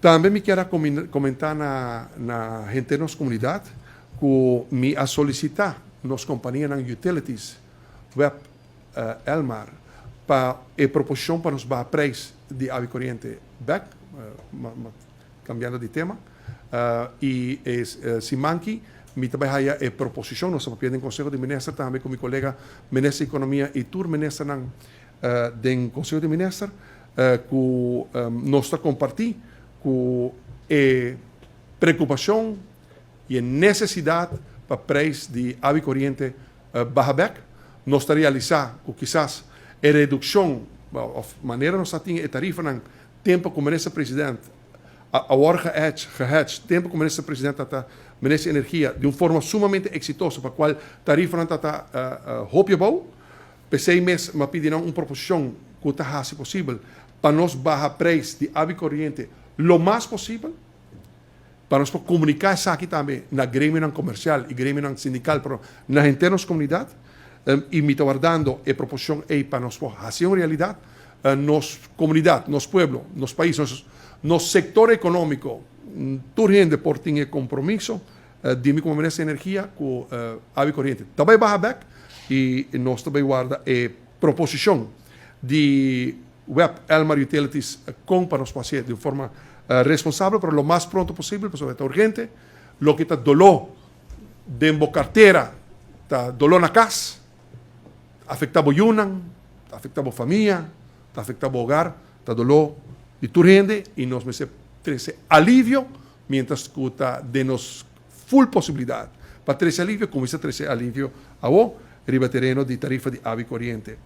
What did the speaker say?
Também me quero comentar na gente da nossa comunidade que me a solicitar nas companhias nas utilities web Elmar para a proposição para nos dar preço de água corrente back, cambiando de tema, e se manque me também há a proposição, nós estamos pedindo Conselho de Ministros também com meu colega Ministro da Economia e Tour Ministro do Conselho de Ministros, que nós compartilhamos com a preocupação e a necessidade para preço de água corrente barra back. Nós realizar que quizás a redução, de maneira nós temos a tarifa no tempo como o presidente, a hora gehedged, tempo como o presidente está ministro de Energia, de uma forma sumamente exitosa, para a qual a tarifa não está hopeabou, por 6 meses, me pediram uma proposição que está se possível, para nós baixar preço de água corrente lo mais possível, para nós comunicar isso aqui também na grêmio comercial e grêmio sindical, para na internas comunidade, e me está guardando a proposição aí para nós fazer uma realidade, nossa comunidade, nosso pueblo, nosso país, nosso sector econômico, toda gente por ter compromisso de mim como ministro de Energia com água corrente. Também baixar back e nós também guarda a proposição de web Elmar Utilities para nós fazer de forma responsável, para o mais pronto possível, porque é urgente, lo que está dolor de carteira, está dolor na casa, afetava o Yunan, afetava a família, afetava o hogar, está dolor de tu rende e nós me ter esse alívio, mientras que está de nos full possibilidade para ter esse alívio, como esse alívio a o ribaterreno de tarifa de água corrente.